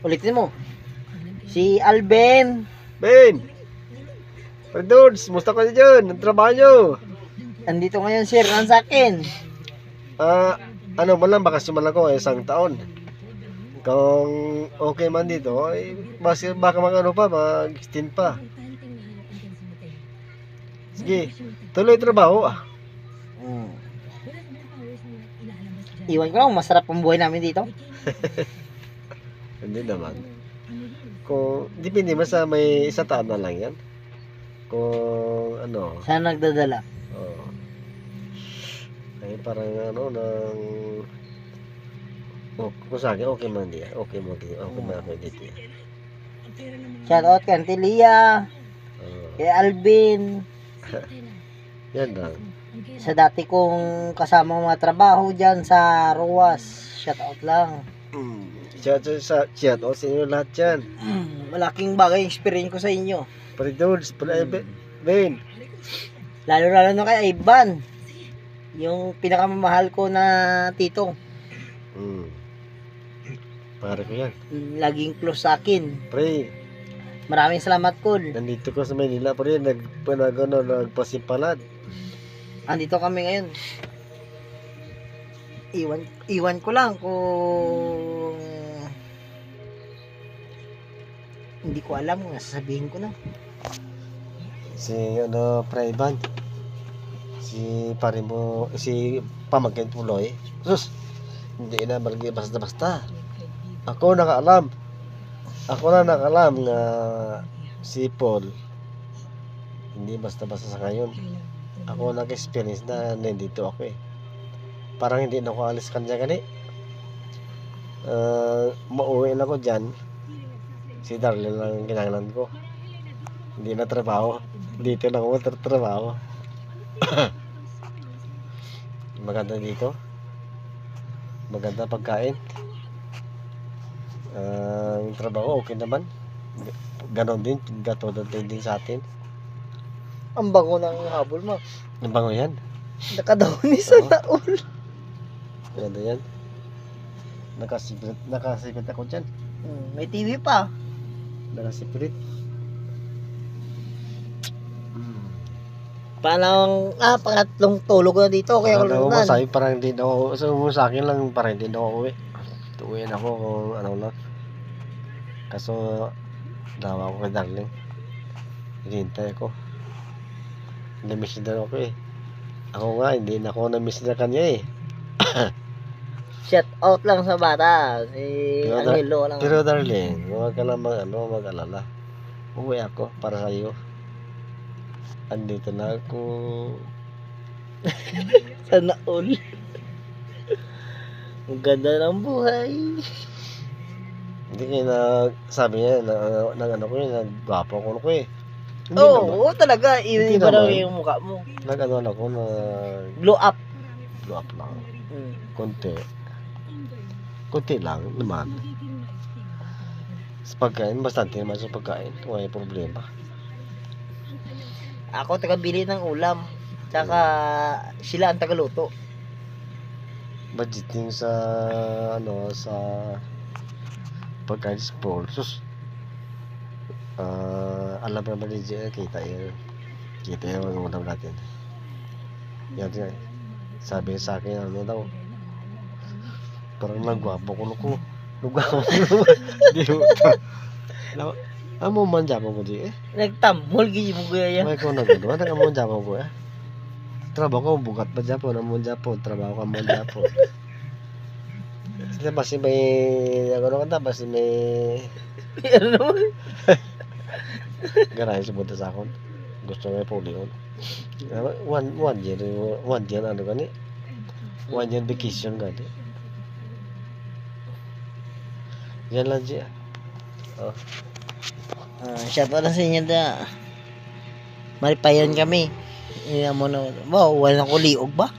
Ulitin mo. Si Alben. Ben! Pagdudes, musta ka dyan? Ang trabaho nyo? Andito ngayon sir, sa akin. Ano man lang, bakasyon man lang ko, isang taon. Kung okay man dito, ay baka mag-ano pa, mag-extend pa. Sige, tuloy trabaho. Hmm. Iwan ko lang, masarap ang buhay namin dito. Hindi naman. Kung, depende mo sa may isa taon na lang yan. Kung ano, Saan nagdadala? oh, ay parang ano, kung sa akin, okay man diya. Okay man ako dito. Shout out kay Auntie Lia, kay Alvin, Yan lang. sa dati kong kasama mga trabaho dyan sa Ruas. Shout out lang. Shout out sa inyo lahat yan. Malaking bagay experience ko sa inyo. Paridods, Ben. Lalo na kay Ivan. Yung pinakamamahal ko na tito. Pare ko yan. Laging close sa akin. Pre, Maraming salamat, Kul. nandito ko sa Manila, pre, nagpasimpalad. Andito kami ngayon. Iwan ko lang kung hindi ko alam kung sasabihin ko na. Si Pre Ivan. Si pare mo, si pamangkin Puloy. Sus, hindi na malagi basta-basta. Ako nakaalam nga si Paul hindi basta-basta sa ngayon. Ako nag-experience na nandito ako eh. Parang hindi na ako alis kanya gani. Mauwi na ako dyan. Si Darlene lang kinanglan ko. Hindi na trabaho. Dito na ako trabaho. Maganda dito. Maganda pagkain. Yung trabaho okay naman. Ganon din. Katulad din sa atin. Ang bango ng habol mo. Ang bango yan. Nakadawni sa taon. Maganda yan. Nakasipit ako dyan. May TV pa. Nakasipit. Pangatlong tulog ko na dito. Kaya Ano ko mo sabi parang hindi na ako. Sa akin lang parang hindi na ako uwi. Tuwin ako kung ano lang. Kaso dawa ko kay Darling. Hinihintay ko. Na-miss na ako eh. Ako nga, hindi na ako na-miss na kanya eh. Shout out lang sa bata. Si Angelo lang. Pero Darling, huwag ka lang mag-alala. Uwi ako para sa'yo. Andito na ako. Sana all. Ang ganda ng buhay. Hindi kayo sabi niya, ano ko yun, nagwapo ko eh. Hindi naman. Oo, talaga. Hindi Iba daw naman. yung mukha mo. Nag-ano ako na Blow up. blow up lang. Konti lang naman. Sa pagkain, bastante naman sa pagkain. Wala problema. Ako taga-bili ng ulam. Tsaka sila ang tagaluto. Budgeting sa sa pagkain sport. Sus. Alam naman ni Jay, kita yung ang ulam natin. Yan yan. Sabi sa akin, ano daw, parang nagwapo ko. Nagwapo ko. Di mo. Amo man jamo ko di eh. Nagtamhol gigi mo kuya yan. May ko nagano, amo jamo ko eh. Trabaho ko bukat pa Japon, amo Japon, trabaho ka mo Japon. Sila basi may ano ka basi may Ano naman? garay sa punta sa akon. Gusto may polion. One year ano gani? 1 year vacation gani. Yan lang siya. Oh. Shout out lang sa inyo da. Maripayon kami. Iyan mo na. Wow, walang kuliog ba?